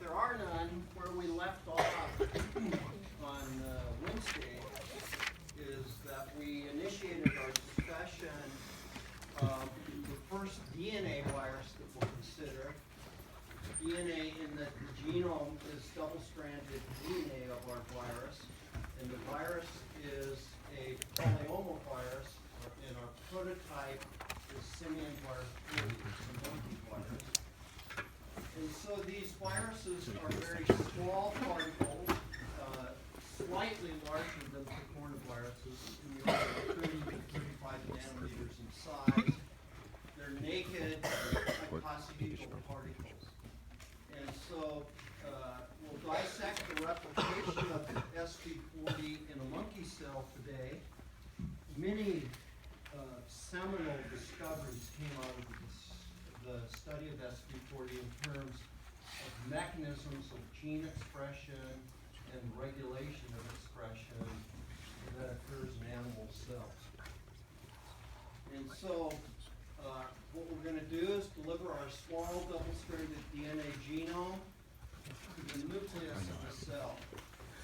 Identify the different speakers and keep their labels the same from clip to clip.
Speaker 1: there are none, where we left off on Wednesday is that we initiated our discussion of the first DNA virus that we'll consider. DNA in that the genome is double-stranded DNA of our virus, and the virus is a Polyoma virus, and our prototype is simian virus 3, the monkey virus. And so these viruses are very small particles, slightly larger than the coronaviruses, in the order of 30 to 35 nanometers in size. They're naked icosahedral particles. And so we'll dissect the replication of SV40 in a monkey cell today. Many seminal discoveries came out of the study of SV40 in terms of mechanisms of gene expression and regulation of expression that occurs in animal cells. And so what we're going to do is deliver our small double-stranded DNA genome to the nucleus of the cell.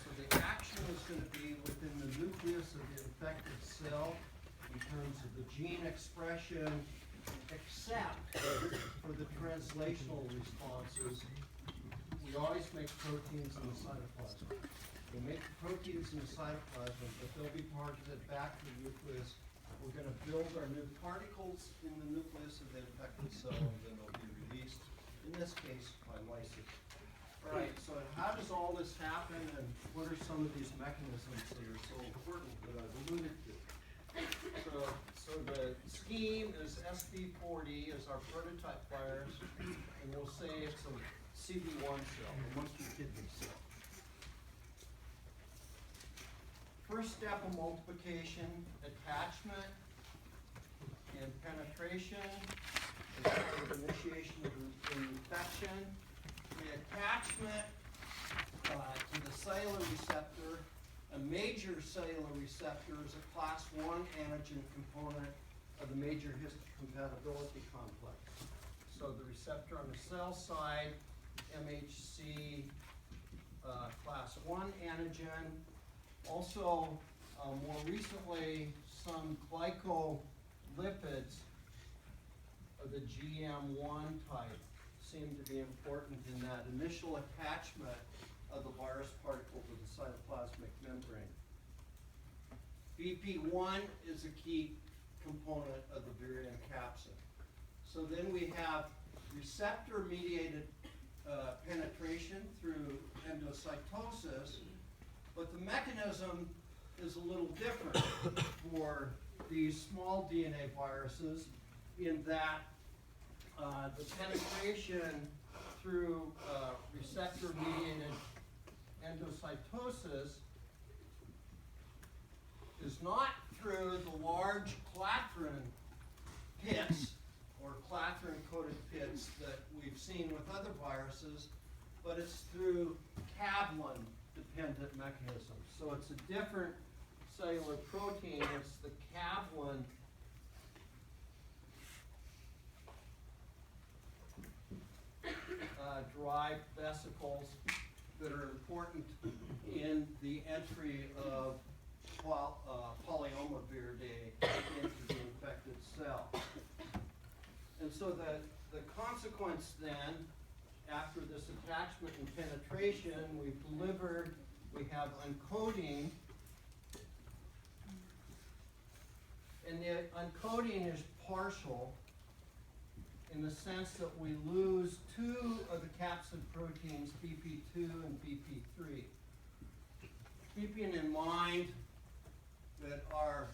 Speaker 1: So the action is going to be within the nucleus of the infected cell in terms of the gene expression, except for the translational responses. We always make proteins in the cytoplasm. We make proteins in the cytoplasm, but they'll be targeted back to the nucleus. We're going to build our new particles in the nucleus of the infected cell, and then they'll be released, in this case, by lysis. All right, so how does all this happen, and what are some of these mechanisms that are so important that I've alluded to? So the scheme is SV40 is our prototype virus, and we'll say it's a CV1 cell, a monkey kidney cell. First step of multiplication, attachment, and penetration is part of initiation of the infection. The attachment to the cellular receptor, a major cellular receptor is a class 1 antigen component of the major histocompatibility complex. So the receptor on the cell side, MHC class 1 antigen. Also, more recently, some glycolipids of the GM1 type seem to be important in that initial attachment of the virus particle to the cytoplasmic membrane. BP1 is a key component of the viridian capsid. So then we have receptor-mediated penetration through endocytosis, but the mechanism is a little different for these small DNA viruses in that the penetration through receptor-mediated endocytosis is not through the large clathrin pits or clathrin-coated pits that we've seen with other viruses, but it's through caveolin-dependent mechanisms. So it's a different cellular protein. It's the caveolin derived vesicles that are important in the entry of Polyoma Viridae into the infected cell. And so the consequence then, after this attachment and penetration, we have uncoating, and the uncoating is partial in the sense that we lose two of the capsid proteins, BP2 and BP3. Keeping in mind that our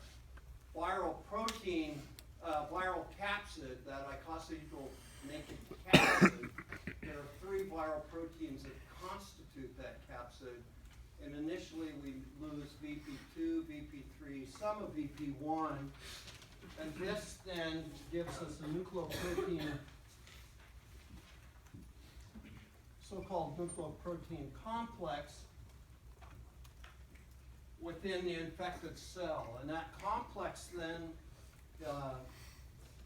Speaker 1: viral protein, viral capsid, that icosahedral naked capsid, there are 3 viral proteins that constitute that capsid, and initially we lose BP2, BP3, some of BP1, and this then gives us a nucleoprotein, so-called nucleoprotein complex within the infected cell. And that complex then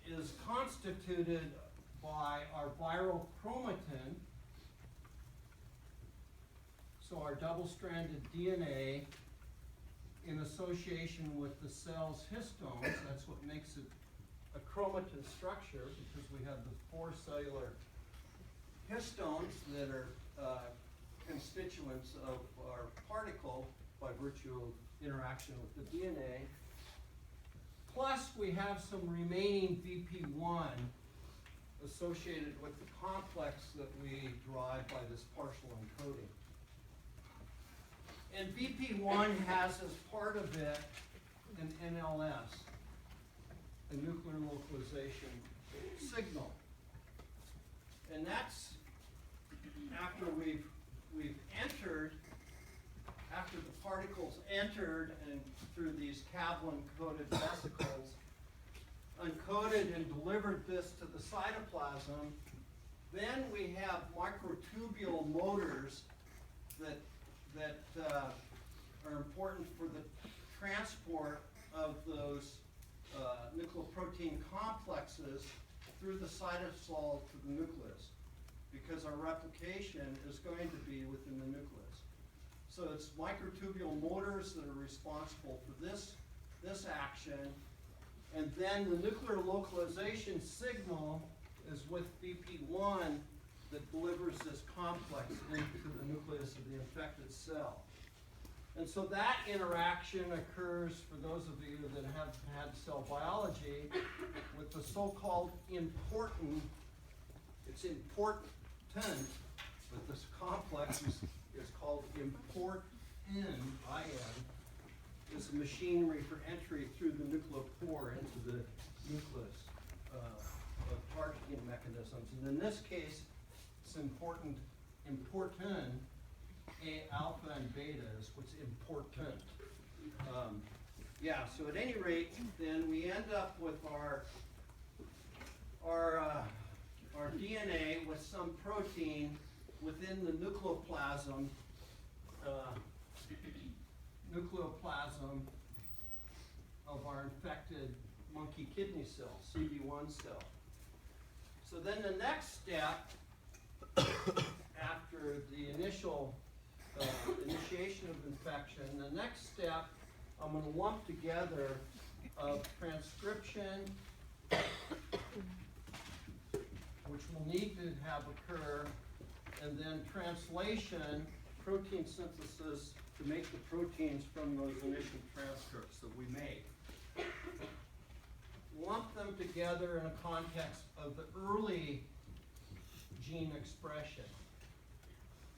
Speaker 1: is constituted by our viral chromatin So our double-stranded DNA in association with the cell's histones, that's what makes it a chromatin structure, because we have the 4 cellular histones that are constituents of our particle by virtue of interaction with the DNA. Plus, we have some remaining VP1 associated with the complex that we derive by this partial encoding. And VP1 has as part of it an NLS, a nuclear localization signal. And that's after we've entered, after the particles entered and through these Kaplan-coated vesicles, uncoded and delivered this to the cytoplasm. Then we have microtubule motors that are important for the transport of those nucleoprotein complexes through the cytosol to the nucleus, because our replication is going to be within the nucleus. So it's microtubule motors that are responsible for this action, and then the nuclear localization signal is with VP1 that delivers this complex into the nucleus of the infected cell. And so that interaction occurs, for those of you that have had cell biology, with the so-called important, it's important, but this complex is called important, is machinery for entry through the nucleopore into the nucleus of targeting mechanisms. And in this case, it's important, A alpha and beta is what's important. Yeah, so at any rate, then we end up with our DNA with some protein within the nucleoplasm of our infected monkey kidney cell, CD1 cell. So then the next step, after the initial initiation of infection, the next step I'm going to lump together of transcription, which will need to have occur, and then translation, protein synthesis to make the proteins from those initial transcripts that we make. Lump them together in a context of the early gene expression.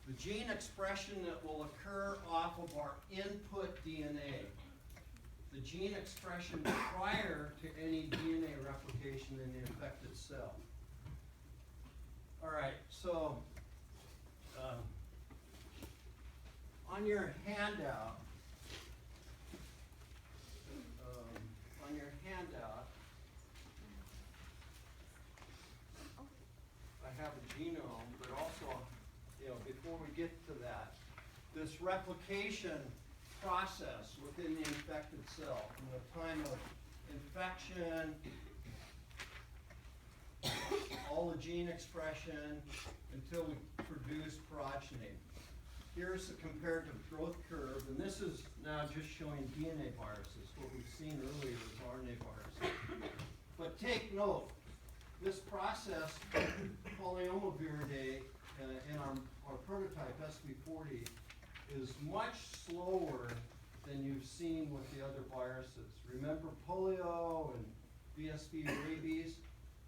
Speaker 1: The gene expression that will occur off of our input DNA. The gene expression prior to any DNA replication in the infected cell. All right, so on your handout, I have a genome, but also, before we get to that, this replication process within the infected cell from the time of infection, all the gene expression until we produce progeny. Here's the comparative growth curve, and this is now just showing DNA viruses. What we've seen earlier is RNA viruses. But take note, this process, Polyoma Viridae, in our prototype SV40, is much slower than you've seen with the other viruses. Remember polio and VSV rabies?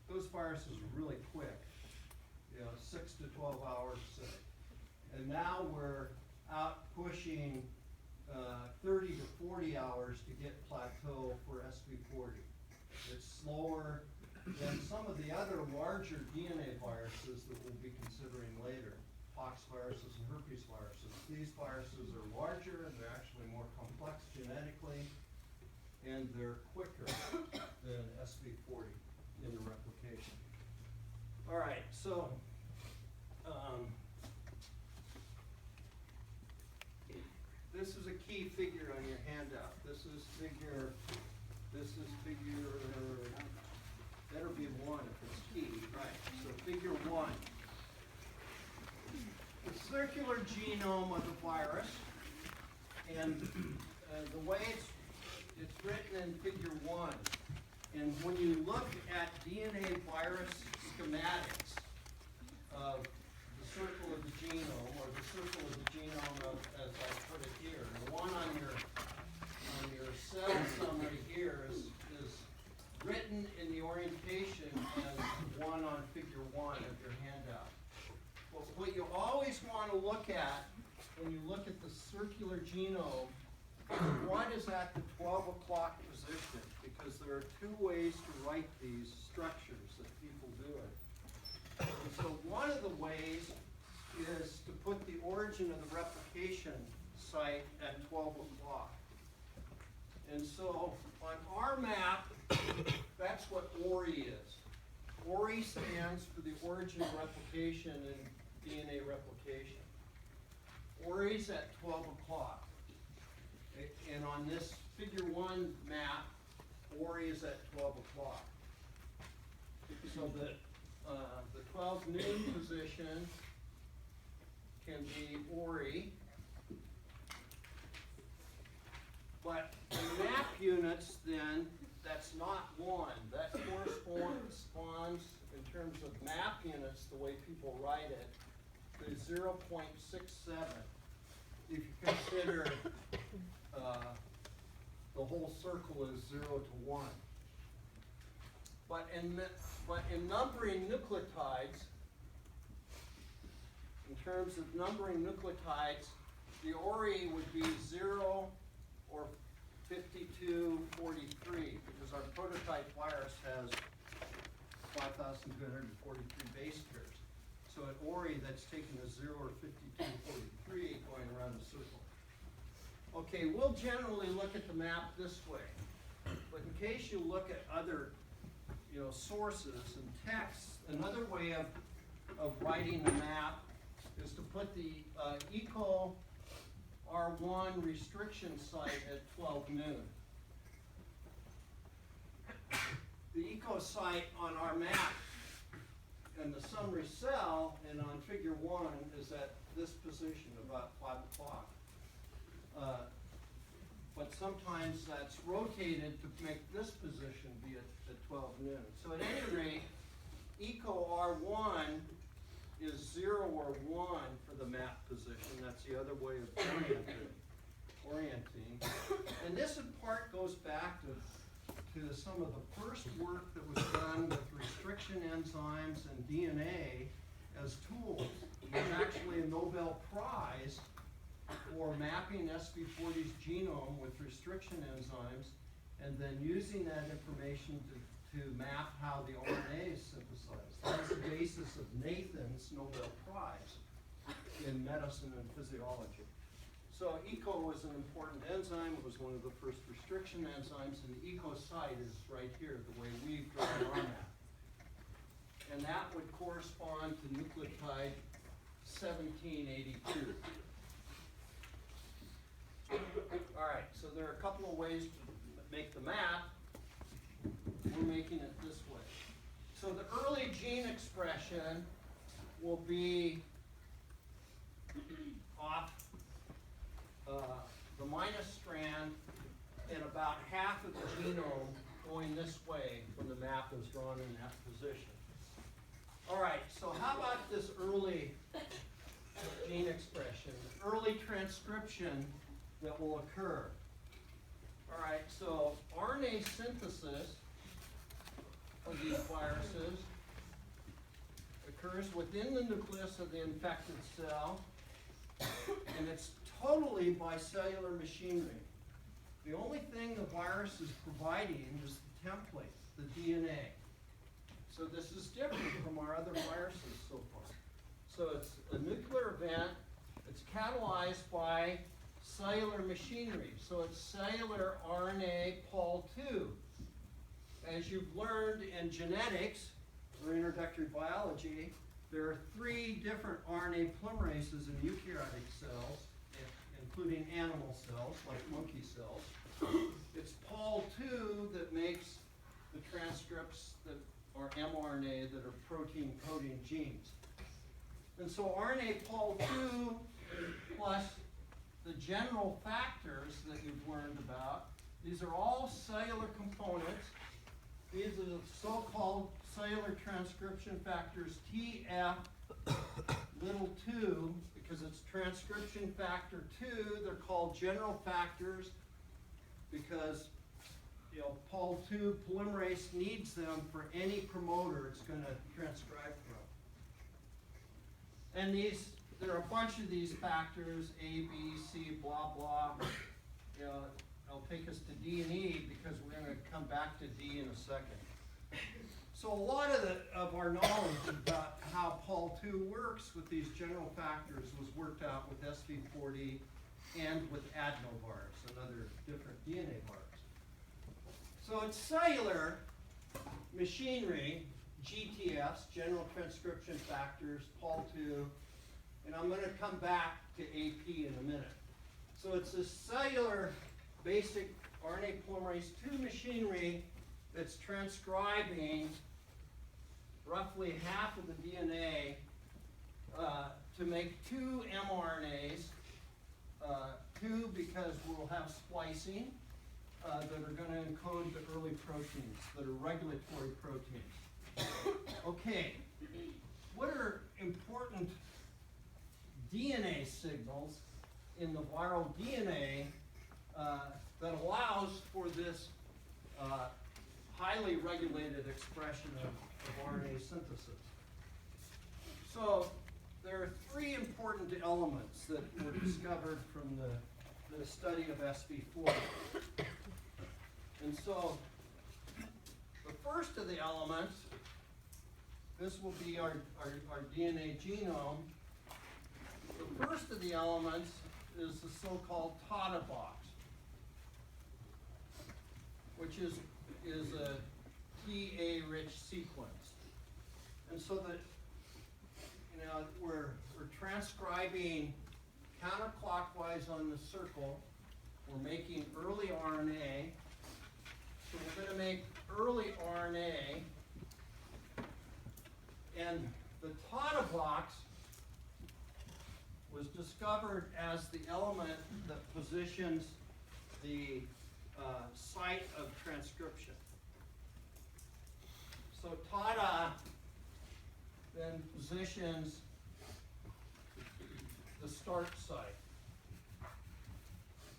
Speaker 1: Those viruses are really quick, 6 to 12 hours. And now we're out pushing 30 to 40 hours to get plateau for SV40. It's slower than some of the other larger DNA viruses that we'll be considering later, pox viruses and herpes viruses. These viruses are larger and they're actually more complex genetically, and they're quicker than SV40 in the replication. All right, so this is a key figure on your handout. This is figure, better be 1 if it's key, right? So figure 1. The circular genome of the virus, and the way it's written in figure 1. And when you look at DNA virus schematics of the circle of the genome, or the circle of the genome of, as I put it here, the one on your cell summary here is written in the orientation as one on figure 1 of your handout. But what you always want to look at when you look at the circular genome is what is at the 12 o'clock position, because there are two ways to write these structures that people do it. And so one of the ways is to put the origin of the replication site at 12 o'clock. And so on our map, that's what ORI is. ORI stands for the origin of replication and DNA replication. ORI is at 12 o'clock. And on this figure 1 map, ORI is at 12 o'clock. So the 12 noon position can be ORI. But in map units, then, that's not 1. That corresponds, in terms of map units, the way people write it, to 0.67. If you consider the whole circle is 0 to 1. But in numbering nucleotides, in terms of numbering nucleotides, the ORI would be 0 or 5243, because our prototype virus has 5,243 base pairs. So at ORI, that's taking a 0 or 5243 going around the circle. Okay, we'll generally look at the map this way, but in case you look at other, sources and texts, another way of writing the map is to put the eco R1 restriction site at 12 noon. The eco site on our map and the summary cell and on figure 1 is at this position, about 5 o'clock. But sometimes that's rotated to make this position be at 12 noon. So at any rate, eco R1 is 0 or 1 for the map position. That's the other way of orienting. And this in part goes back to some of the first work that was done with restriction enzymes and DNA as tools. There's actually a Nobel Prize for mapping SV40's genome with restriction enzymes and then using that information to map how the RNA is synthesized. That's the basis of Nathan's Nobel Prize in medicine and physiology. So ECO was an important enzyme. It was one of the first restriction enzymes, and the ECO site is right here, the way we've drawn our map. And that would correspond to nucleotide 1782. All right, so there are a couple of ways to make the map. We're making it this way. So the early gene expression will be off the minus strand and about half of the genome going this way when the map is drawn in that position. All right, so how about this early gene expression, early transcription that will occur? All right, so RNA synthesis of these viruses occurs within the nucleus of the infected cell, and it's totally by cellular machinery. The only thing the virus is providing is the template, the DNA. So this is different from our other viruses so far. So it's a nuclear event. It's catalyzed by cellular machinery. So it's cellular RNA Pol2. As you've learned in genetics or introductory biology, there are 3 different RNA polymerases in eukaryotic cells, including animal cells like monkey cells. It's Pol2 that makes the transcripts that are mRNA that are protein coding genes. And so RNA Pol2 plus the general factors that you've learned about, these are all cellular components. These are the so-called cellular transcription factors TF little 2, because it's transcription factor 2. They're called general factors because Pol2 polymerase needs them for any promoter it's going to transcribe from. And there are a bunch of these factors, A, B, C, blah, blah. It'll take us to D and E because we're going to come back to D in a second. So a lot of our knowledge about how Pol2 works with these general factors was worked out with SV40 and with adenovars and other different DNA bars. So it's cellular machinery, GTFs, general transcription factors, Pol2, and I'm going to come back to AP in a minute. So it's a cellular basic RNA polymerase II machinery that's transcribing roughly half of the DNA to make 2 mRNAs, 2 because we'll have splicing that are going to encode the early proteins that are regulatory proteins. Okay, what are important DNA signals in the viral DNA that allows for this highly regulated expression of RNA synthesis? So there are 3 important elements that were discovered from the study of SV40. And so the first of the elements, this will be our DNA genome. The first of the elements is the so-called TATA box, which is a TA-rich sequence. And so that we're transcribing counterclockwise on the circle. We're making early RNA. So we're going to make early RNA. And the TATA box was discovered as the element that positions the site of transcription. So TATA then positions the start site.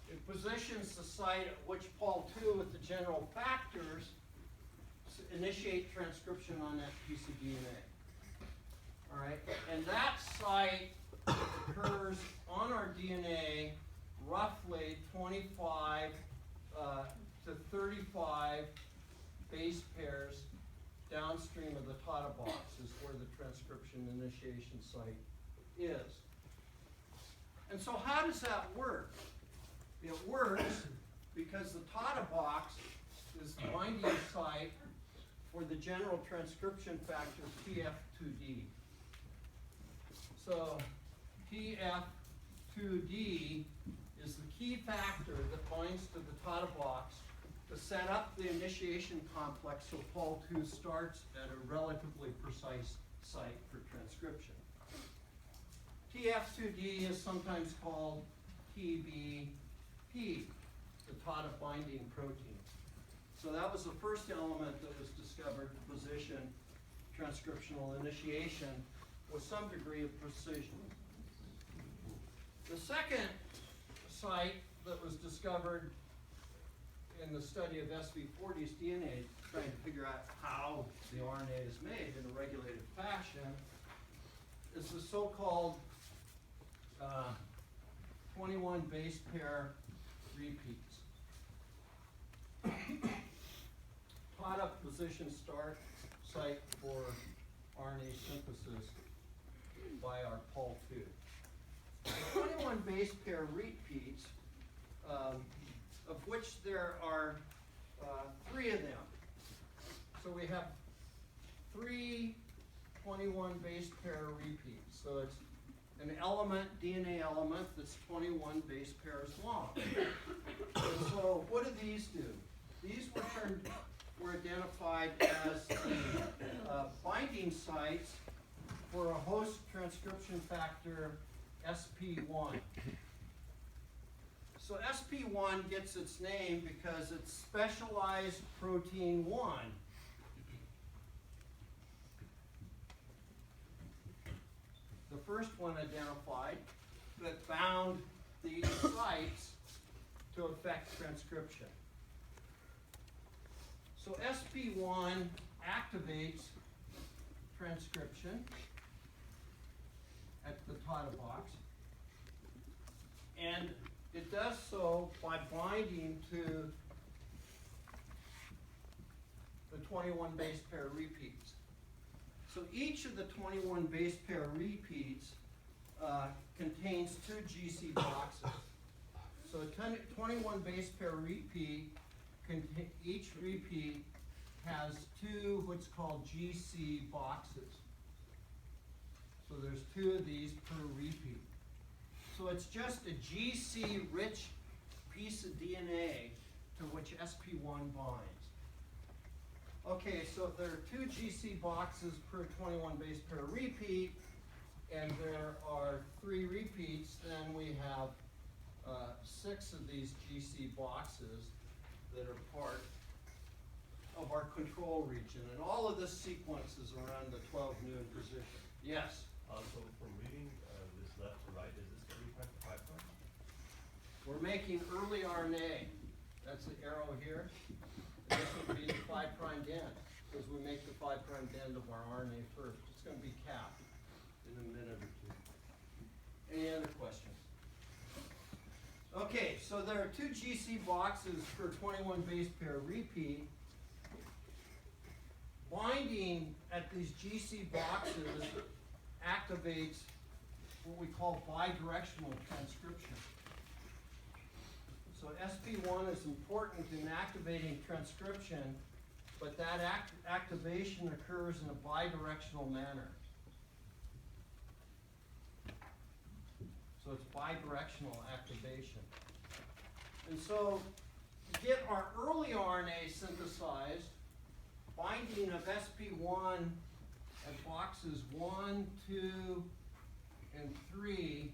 Speaker 1: It positions the site at which Pol2 with the general factors initiate transcription on that piece of DNA. All right, and that site occurs on our DNA roughly 25 to 35 base pairs downstream of the TATA box is where the transcription initiation site is. And so how does that work? It works because the TATA box is the binding site for the general transcription factor TF2D. So TF2D is the key factor that binds to the TATA box to set up the initiation complex so Pol2 starts at a relatively precise site for transcription. TF2D is sometimes called TBP, the TATA binding protein. So that was the first element that was discovered to position transcriptional initiation with some degree of precision. The second site that was discovered in the study of SV40's DNA, trying to figure out how the RNA is made in a regulated fashion, is the so-called 21 base pair repeats. TATA position start site for RNA synthesis by our Pol2. 21 base pair repeats, of which there are 3 of them. So we have 3 21 base pair repeats. So it's an element, DNA element, that's 21 base pairs long. And so what do these do? These were identified as the binding sites for a host transcription factor SP1. So SP1 gets its name because it's specialized protein 1. The first one identified that bound these sites to affect transcription. So SP1 activates transcription at the title box, and it does so by binding to the 21 base pair repeats. So each of the 21 base pair repeats contains 2 GC boxes. So a 21 base pair repeat, each repeat has 2 what's called GC boxes. So there's 2 of these per repeat. So it's just a GC-rich piece of DNA to which SP1 binds. Okay, so if there are 2 GC boxes per 21 base pair repeat, and there are 3 repeats, then we have 6 of these GC boxes that are part of our control region. And all of this sequence is around the 12 noon position. Yes?
Speaker 2: So for reading this left to right, is this 3' to 5'?
Speaker 1: We're making early RNA. That's the arrow here. And this would be the 5' end, because we make the 5' end of our RNA first. It's going to be capped in a minute or two. Any other questions? Okay, so there are 2 GC boxes per 21 base pair repeat. Binding at these GC boxes activates what we call bidirectional transcription. So SP1 is important in activating transcription, but that activation occurs in a bidirectional manner. So it's bidirectional activation. And so to get our early RNA synthesized, binding of SP1 at boxes 1, 2, and 3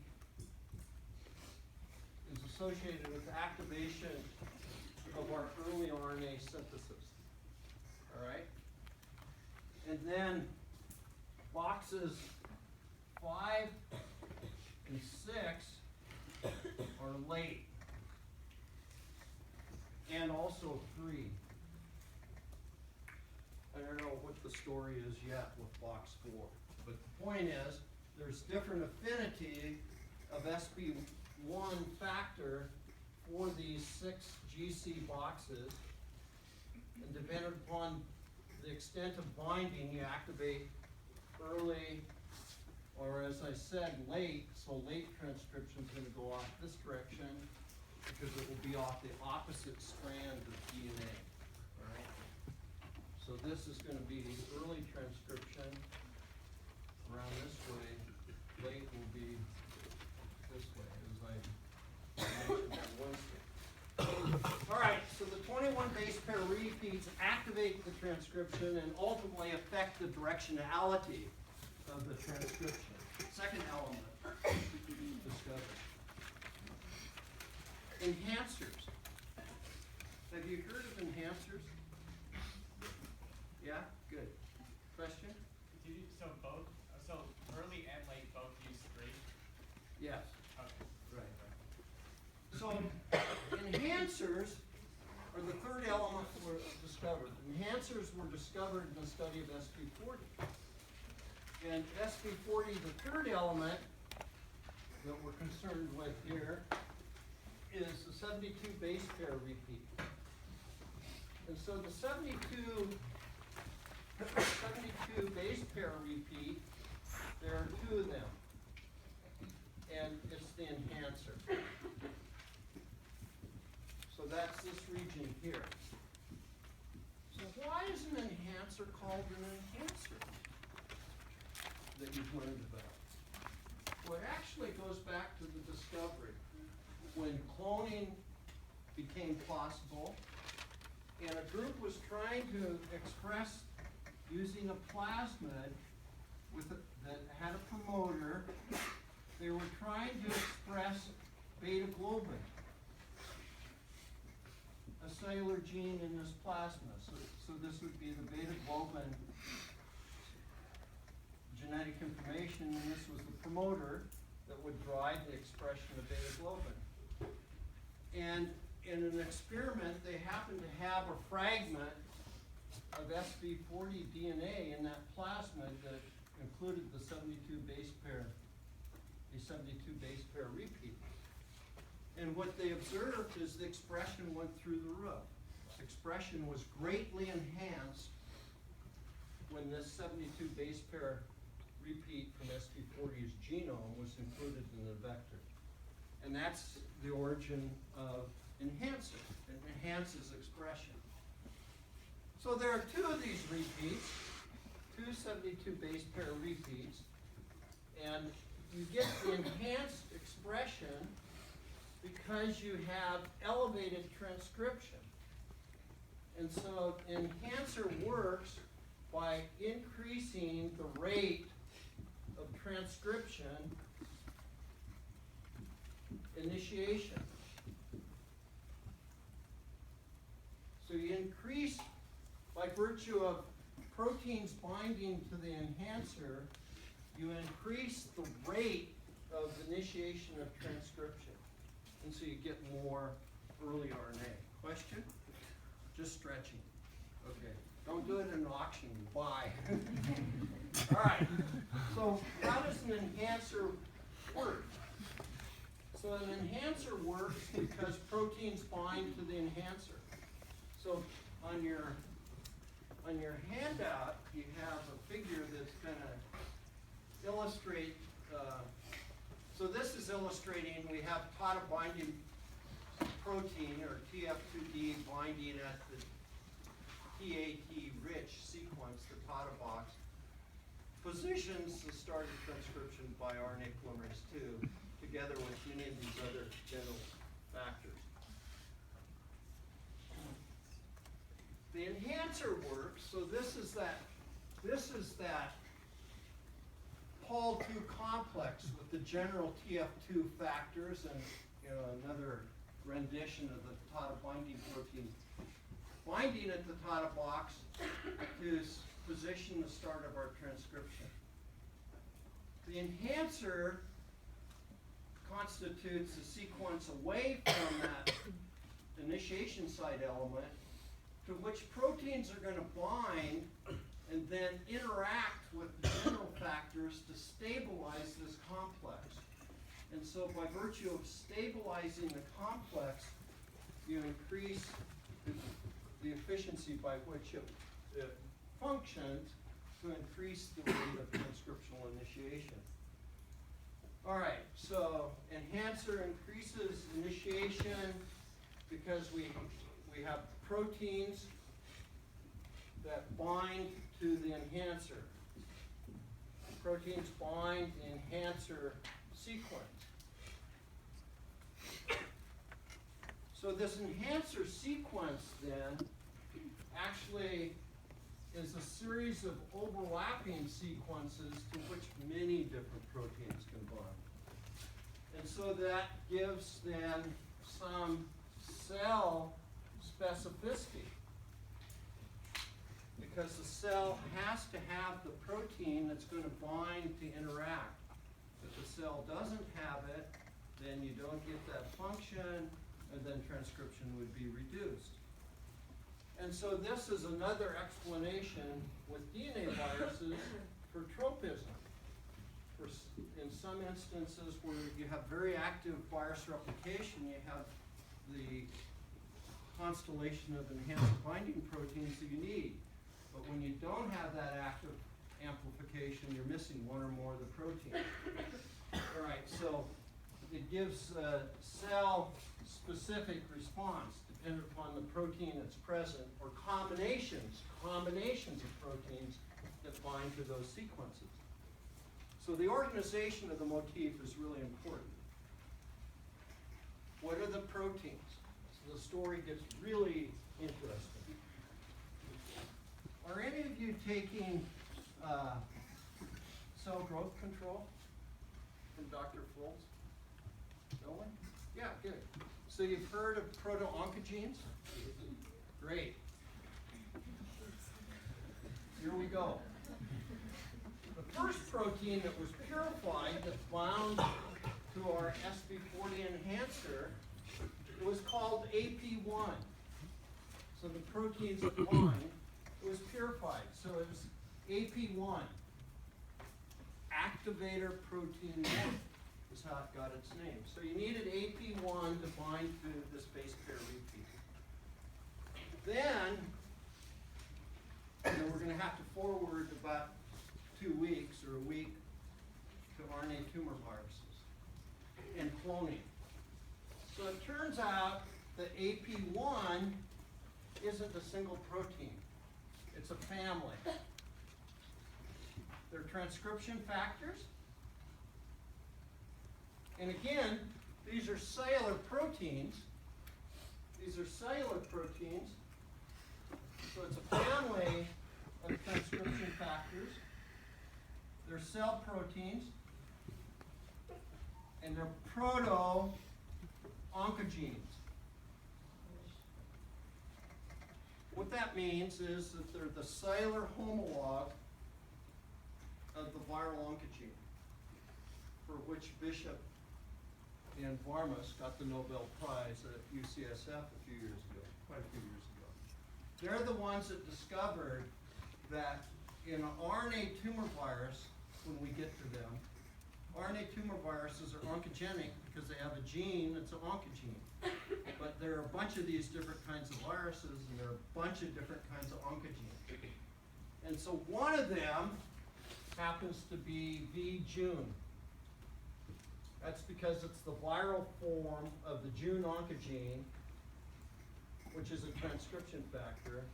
Speaker 1: is associated with activation of our early RNA synthesis. All right? And then boxes 5 and 6 are late. And also 3. I don't know what the story is yet with box 4. But the point is, there's different affinity of SP1 factor for these 6 GC boxes. And depending upon the extent of binding, you activate early, or as I said, late. So late transcription is going to go off this direction because it will be off the opposite strand of DNA. All right? So this is going to be the early transcription around this way. Late will be this way, as I mentioned on Wednesday. All right, so the 21 base pair repeats activate the transcription and ultimately affect the directionality of the transcription. Second element discovered. Enhancers. Have you heard of enhancers? Yeah? Good. Question?
Speaker 3: So early and late both use 3?
Speaker 1: Yes.
Speaker 3: Okay.
Speaker 1: Right. So enhancers are the third element were discovered. Enhancers were discovered in the study of SP40. And SP40, the third element that we're concerned with here, is the 72 base pair repeat. And so the 72 base pair repeat, there are 2 of them. And it's the enhancer. So that's this region here. So why is an enhancer called an enhancer that you've learned about? Well, it actually goes back to the discovery when cloning became possible, and a group was trying to express using a plasmid that had a promoter. They were trying to express beta globin, a cellular gene in this plasma. So this would be the beta globin genetic information, and this was the promoter that would drive the expression of beta globin. And in an experiment, they happened to have a fragment of SV40 DNA in that plasmid that included the 72 base pair repeat. And what they observed is the expression went through the roof. Expression was greatly enhanced when this 72 base pair repeat from SV40's genome was included in the vector. And that's the origin of enhancer. It enhances expression. So there are two of these repeats, two 72 base pair repeats, and you get the enhanced expression because you have elevated transcription. And so enhancer works by increasing the rate of transcription initiation. So you increase, by virtue of proteins binding to the enhancer, you increase the rate of initiation of transcription. And so you get more early RNA. Question? Just stretching. Okay. Don't do it in an auction. Buy. All right. So how does an enhancer work? So an enhancer works because proteins bind to the enhancer. So on your handout, you have a figure that's going to illustrate. So this is illustrating we have TATA binding protein, or TF2D, binding at the TAT-rich sequence, the TATA box, positions the start of transcription by RNA polymerase II, together with many of these other general factors. The enhancer works, so this is that Pol II complex with the general TF2 factors and another rendition of the TATA binding protein binding at the TATA box to position the start of our transcription. The enhancer constitutes a sequence away from that initiation site element to which proteins are going to bind and then interact with the general factors to stabilize this complex. And so by virtue of stabilizing the complex, you increase the efficiency by which it functions to increase the rate of transcriptional initiation. All right, so enhancer increases initiation because we have proteins that bind to the enhancer. Proteins bind the enhancer sequence. So this enhancer sequence then actually is a series of overlapping sequences to which many different proteins can bind. And so that gives then some cell specificity, because the cell has to have the protein that's going to bind to interact. If the cell doesn't have it, then you don't get that function, and then transcription would be reduced. And so this is another explanation with DNA viruses for tropism. In some instances where you have very active virus replication, you have the constellation of enhanced binding proteins that you need. But when you don't have that active amplification, you're missing one or more of the protein. All right, so it gives a cell-specific response dependent upon the protein that's present, or combinations of proteins that bind to those sequences. So the organization of the motif is really important. What are the proteins? So the story gets really interesting. Are any of you taking cell growth control from Dr. Foltz? No one? Yeah, good. So you've heard of proto-oncogenes? Great. Here we go. The first protein that was purified that bound to our SV40 enhancer was called AP1. So the proteins that bind, it was purified. So it was AP1. Activator protein 1 is how it got its name. So you needed AP1 to bind to this base pair repeat. Then, we're going to have to forward about 2 weeks or a week to RNA tumor viruses and cloning. So it turns out that AP1 isn't a single protein. It's a family. They're transcription factors. And again, these are cellular proteins. These are cellular proteins. So it's a family of transcription factors. They're cell proteins. And they're proto-oncogenes. What that means is that they're the cellular homologue of the viral oncogene, for which Bishop and Varmus got the Nobel Prize at UCSF quite a few years ago. They're the ones that discovered that in an RNA tumor virus, when we get to them, RNA tumor viruses are oncogenic because they have a gene that's an oncogene. But there are a bunch of these different kinds of viruses, and there are a bunch of different kinds of oncogenes. And so one of them happens to be V-June. That's because it's the viral form of the June oncogene, which is a transcription factor.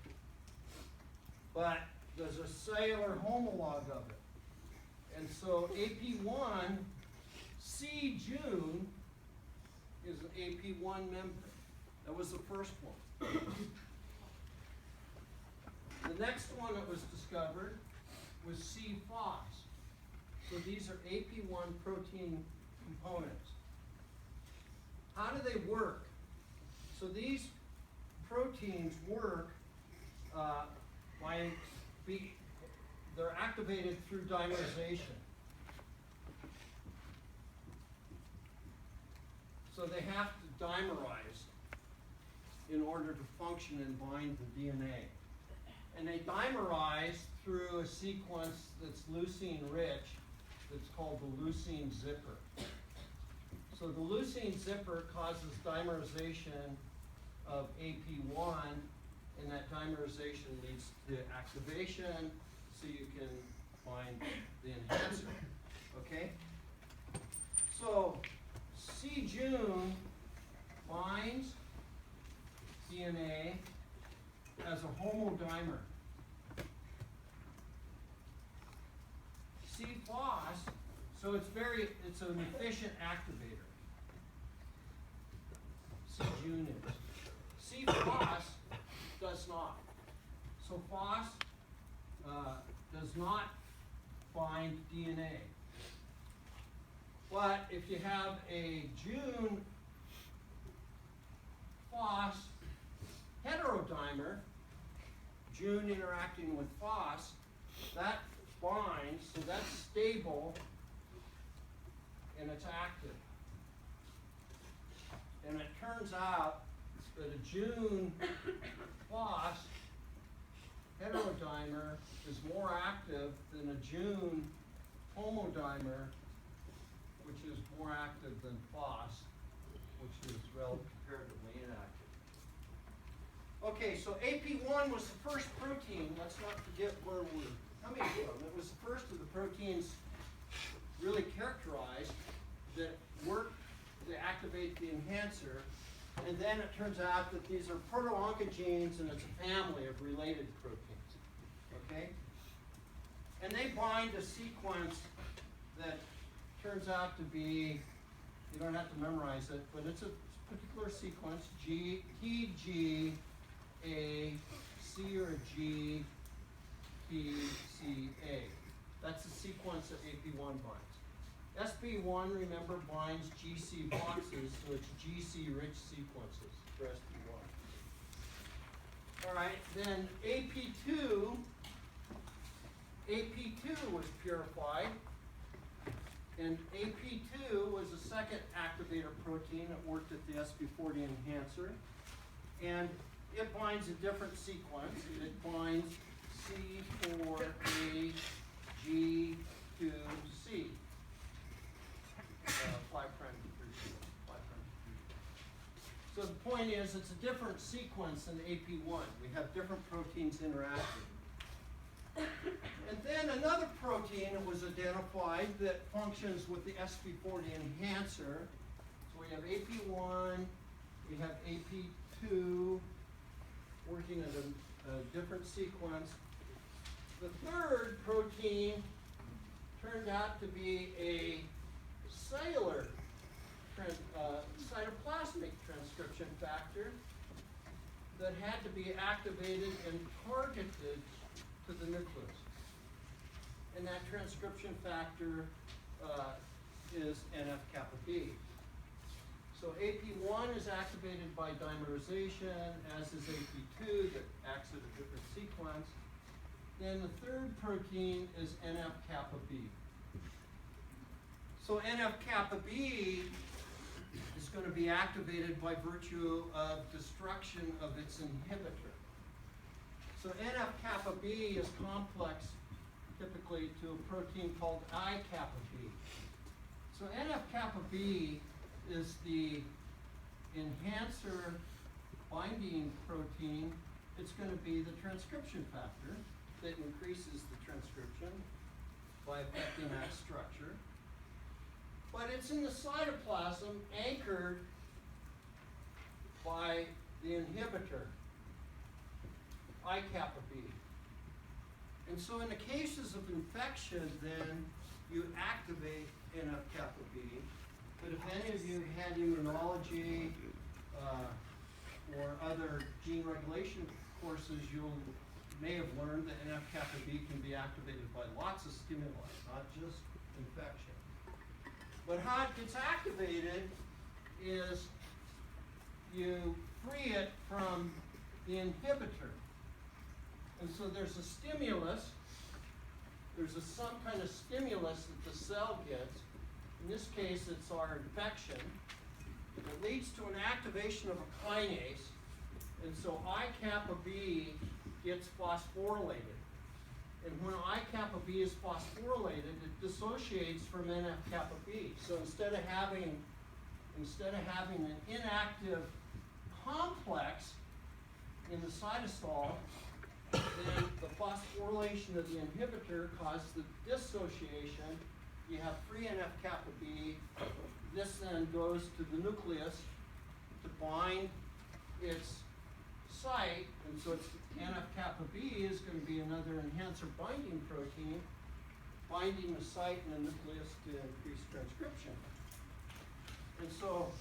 Speaker 1: But there's a cellular homologue of it. And so AP1, C-June, is an AP1 member. That was the first one. The next one that was discovered was C-Phos. So these are AP1 protein components. How do they work? So these proteins work they're activated through dimerization. So they have to dimerize in order to function and bind the DNA. And they dimerize through a sequence that's leucine rich, that's called the leucine zipper. So the leucine zipper causes dimerization of AP1, and that dimerization leads to activation, so you can bind the enhancer. Okay? So C-June binds DNA as a homodimer. C-Phos, so it's an efficient activator. C-June is. C-Phos does not. So Phos does not bind DNA. But if you have a June Phos heterodimer, June interacting with Phos, that binds, so that's stable and it's active. And it turns out that a June Phos heterodimer is more active than a June homodimer, which is more active than Phos, which is comparatively inactive. Okay, so AP1 was the first protein. Let's not forget where we're coming from. It was the first of the proteins really characterized that work to activate the enhancer. And then it turns out that these are proto-oncogenes, and it's a family of related proteins. Okay? And they bind a sequence that turns out to be, you don't have to memorize it, but it's a particular sequence, T, G, A, C or a G, T, C, A. That's the sequence that AP1 binds. SB1, remember, binds GC boxes, so it's GC-rich sequences for SB1. All right, then AP2 was purified, and AP2 was a second activator protein that worked at the SB40 enhancer, and it binds a different sequence. It binds C4A G2C. 5'3". So the point is, it's a different sequence than AP1. We have different proteins interacting. And then another protein was identified that functions with the SP40 enhancer. So we have AP1, we have AP2, working at a different sequence. The third protein turned out to be a cellular cytoplasmic transcription factor that had to be activated and targeted to the nucleus. And that transcription factor is NF-kappa B. So AP1 is activated by dimerization, as is AP2 that acts at a different sequence. Then the third protein is NF-kappa B. So NF-kappa B is going to be activated by virtue of destruction of its inhibitor. So NF-kappa B is complex typically to a protein called I-kappa B. So NF-kappa B is the enhancer binding protein. It's going to be the transcription factor that increases the transcription by affecting that structure. But it's in the cytoplasm anchored by the inhibitor, I-kappa B. And so in the cases of infection, then you activate NF-kappa B. But if any of you had immunology or other gene regulation courses, you may have learned that NF-kappa B can be activated by lots of stimuli, not just infection. But how it gets activated is you free it from the inhibitor. And so there's a stimulus, some kind of stimulus that the cell gets. In this case, it's our infection. It leads to an activation of a kinase, and so I-kappa B gets phosphorylated. And when I-kappa B is phosphorylated, it dissociates from NF-kappa B. So instead of having an inactive complex in the cytosol, then the phosphorylation of the inhibitor causes the dissociation. You have free NF-kappa B. This then goes to the nucleus to bind its site, and so it's NF-kappa B is going to be another enhancer binding protein, binding the site in the nucleus to increase transcription. And so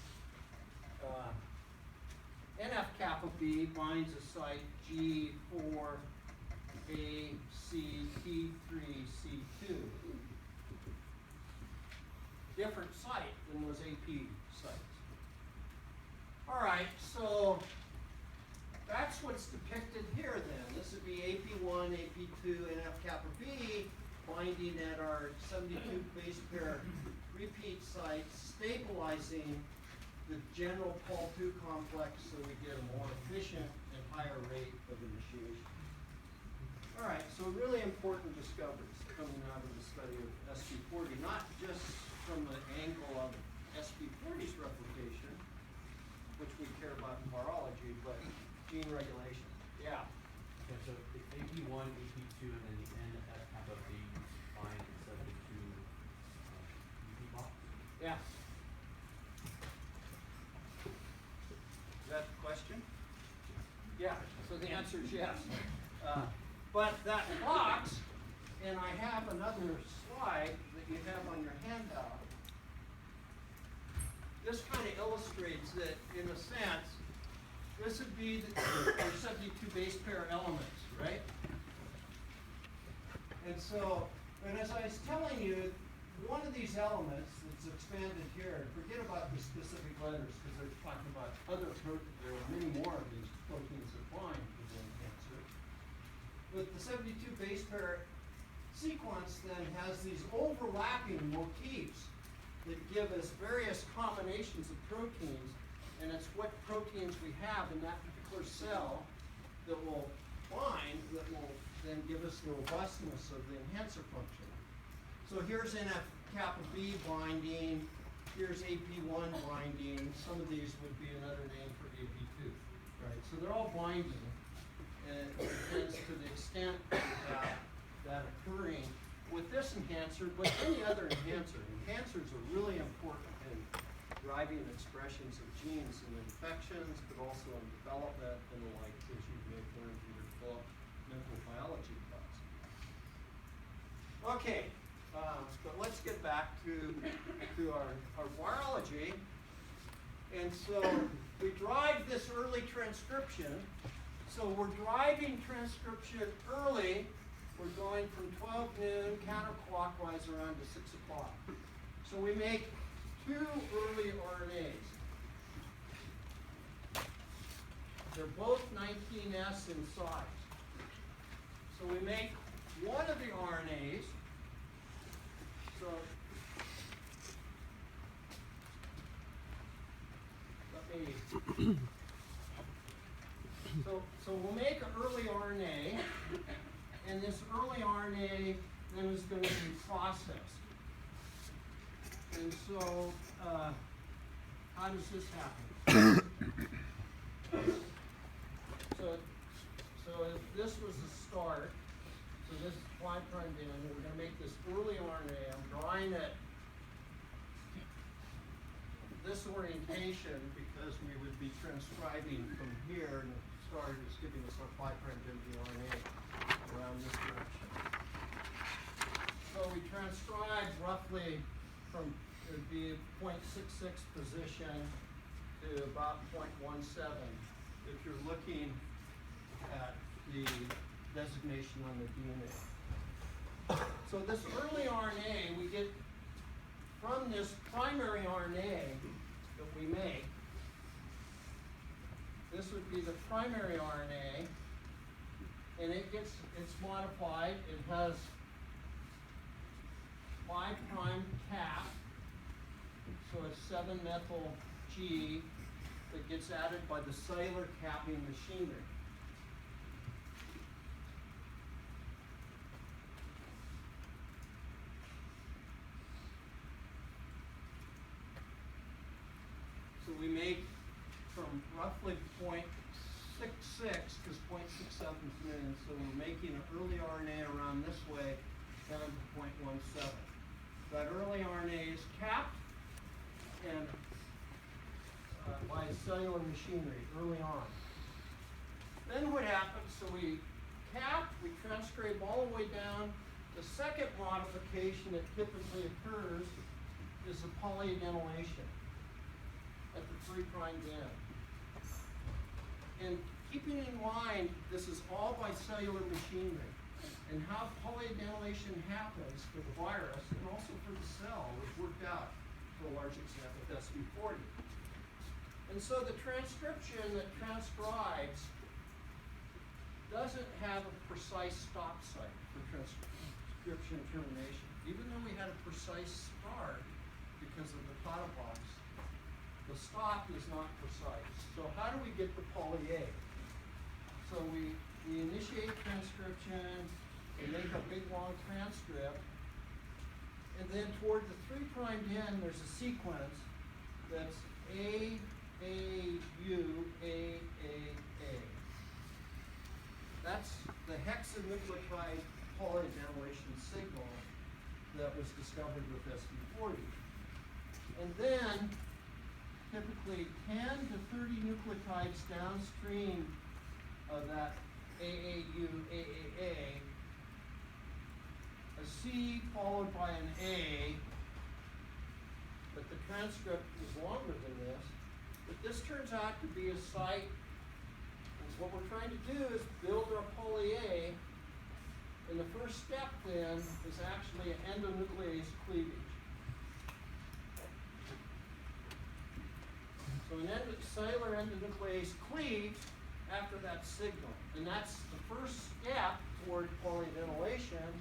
Speaker 1: NF-kappa B binds a site G4A C T3C2. Different site than those AP sites. All right, so that's what's depicted here then. This would be AP1, AP2, NF-kappa B binding at our 72 base pair repeat sites, stabilizing the general Pol II complex so we get a more efficient and higher rate of initiation. All right, so really important discoveries coming out of the study of SP40, not just from the angle of SP40's replication, which we care about in virology, but gene regulation. Yeah.
Speaker 2: Okay, so the AP1, AP2, and then the NF-kappa B bind and subject to UP box?
Speaker 1: Yeah. Is that the question? Yeah, so the answer is yes. But that box, and I have another slide that you have on your handout, this kind of illustrates that in a sense, this would be our 72 base pair elements, right? And so But as I was telling you, one of these elements that's expanded here, forget about the specific letters because they're talking about other proteins. There are many more of these proteins that bind to the enhancer. But the 72 base pair sequence then has these overlapping motifs that give us various combinations of proteins, and it's what proteins we have in that particular cell that will bind, that will then give us the robustness of the enhancer function. So here's NF-kappa B binding, here's AP1 binding, some of these would be another name for AP2, right? So they're all binding, and it depends to the extent that that occurring with this enhancer, but any other enhancer. Enhancers are really important in driving expressions of genes in infections, but also in development and the like, as you may have learned in your developmental biology class. Okay, but let's get back to our virology. And so we drive this early transcription. So we're driving transcription early. We're going from 12 noon counterclockwise around to 6 o'clock. So we make 2 early RNAs. They're both 19S in size. So we make one of the RNAs. So let me. So we'll make an early RNA, and this early RNA then is going to be processed. And so, how does this happen? So if this was the start, so this is 5' in, we're going to make this early RNA. I'm drawing it this orientation because we would be transcribing from here, and the start is giving us our 5' RNA around this direction. So we transcribe roughly from, it would be 0.66 position to about 0.17 if you're looking at the designation on the DNA. So this early RNA we get from this primary RNA that we make. This would be the primary RNA, and it's modified. It has 5' cap, so it's 7-methyl G that gets added by the cellular capping machinery. So we make from roughly 0.66, because 0.67 is million, so we're making an early RNA around this way down to 0.17. That early RNA is capped and by cellular machinery early on. Then what happens, so we cap, we transcribe all the way down. The second modification that typically occurs is the polyadenylation at the 3' end. And keeping in mind, this is all by cellular machinery, and how polyadenylation happens for the virus and also for the cell was worked out to a large extent with SV40. And so the transcription that transcribes doesn't have a precise stop site for transcription termination. Even though we had a precise start because of the Tata box, the stop is not precise. So how do we get the poly A? So we initiate transcription, we make a big long transcript, and then toward the 3' end, there's a sequence that's A, U, A. That's the hexanucleotide polyadenylation signal that was discovered with SV40. And then, typically 10 to 30 nucleotides downstream of that AAU, AAA, a C followed by an A, but the transcript is longer than this. But this turns out to be a site, and what we're trying to do is build our poly A, And the first step then is actually an endonuclease cleavage. So an cellular endonuclease cleaves after that signal. And that's the first step toward polydenylation.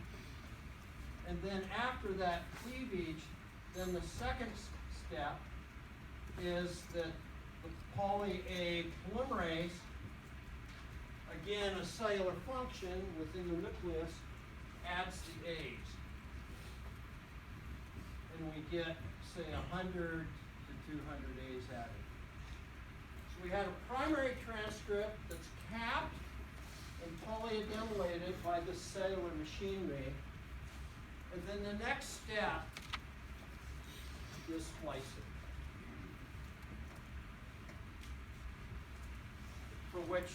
Speaker 1: And then after that cleavage, then the second step is that the poly-A polymerase, again a cellular function within the nucleus, adds the A's. And we get, say, 100 to 200 A's added. So we had a primary transcript that's capped and polyadenylated by the cellular machinery. And then the next step is splicing, for which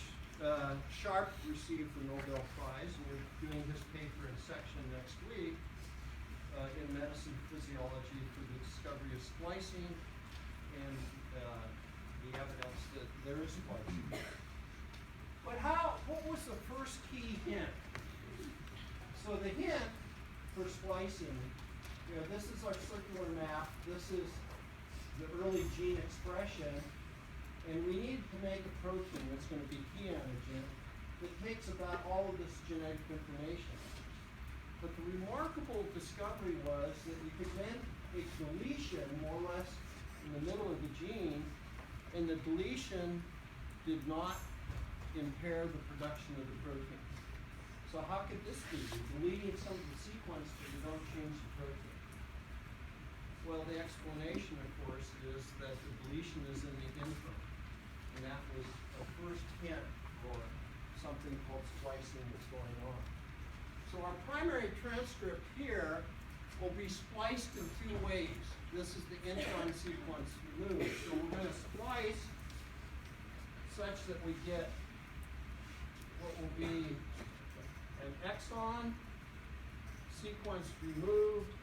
Speaker 1: Sharp received the Nobel Prize, and we're doing his paper in section next week in medicine physiology for the discovery of splicing and the evidence that there is splicing. But what was the first key hint? So the hint for splicing, this is our circular map, this is the early gene expression, and we need to make a protein that's going to be key antigen that takes about all of this genetic information. But the remarkable discovery was that you could then take deletion more or less in the middle of the gene, and the deletion did not impair the production of the protein. So how could this be? You're deleting some of the sequence, but you don't change the protein. Well, the explanation, of course, is that the deletion is in the intron. And that was a first hint for something called splicing that's going on. So our primary transcript here will be spliced in two ways. This is the intron sequence removed. So we're going to splice such that we get what will be an exon, sequence removed,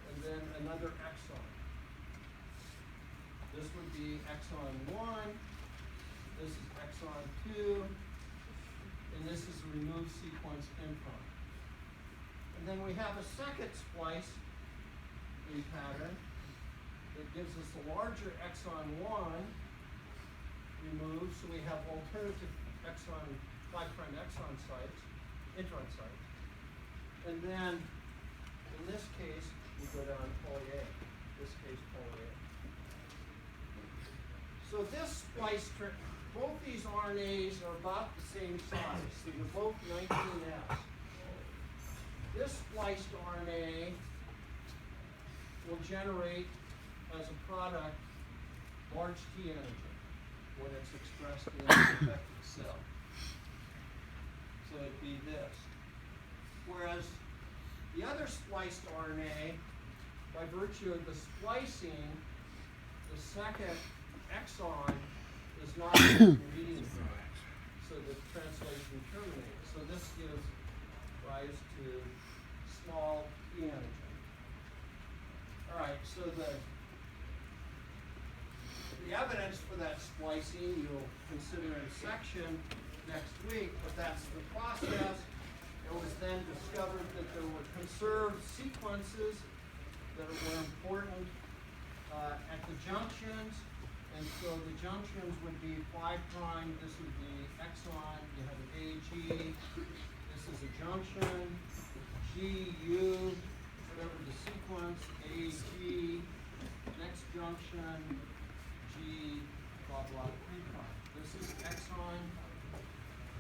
Speaker 1: and then another exon. This would be exon 1, this is exon 2, and this is a removed sequence intron. And then we have a second splice pattern that gives us a larger exon 1 removed, so we have alternative exon 5' exon sites, intron sites. And then, in this case, we go down to poly-A. This case, poly-A. So this splice, both these RNAs are about the same size. So they're both 19S. This spliced RNA will generate, as a product, large T antigen when it's expressed in the infected cell. So it'd be this. Whereas the other spliced RNA, by virtue of the splicing, the second exon is not reading it, so the translation terminates. So this gives rise to small T antigen. All right, so the evidence for that splicing you'll consider in section next week, but that's the process. It was then discovered that there were conserved sequences that were important at the junctions, and so the junctions would be 5', this would be exon, you have an AG, this is a junction, GU, whatever the sequence, AG, next junction, G, blah, blah, 3'. This is exon,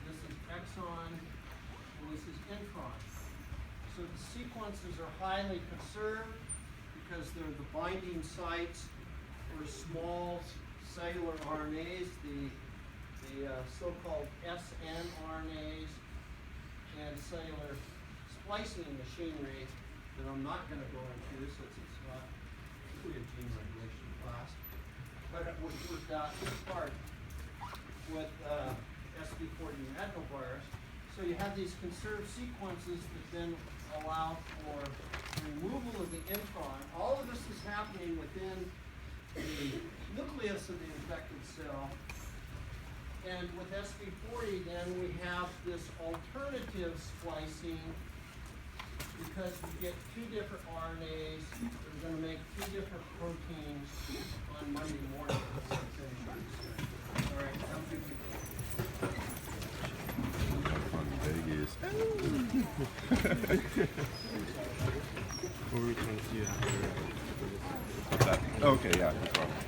Speaker 1: this is exon, and this is intron. So the sequences are highly conserved because they're the binding sites for small cellular RNAs, the so-called SN RNAs, and cellular splicing machinery that I'm not going to go into since it's not really a gene regulation class. But it was worked out in part with SV40 adenovirus. So you have these conserved sequences that then allow for removal of the intron. All of this is happening within the nucleus of the infected cell. And with SB40, then we have this alternative splicing because we get two different RNAs that are going to make two different proteins on Monday morning. All right, have a good
Speaker 4: Vegas. What were we trying to see after? Okay, yeah. No problem.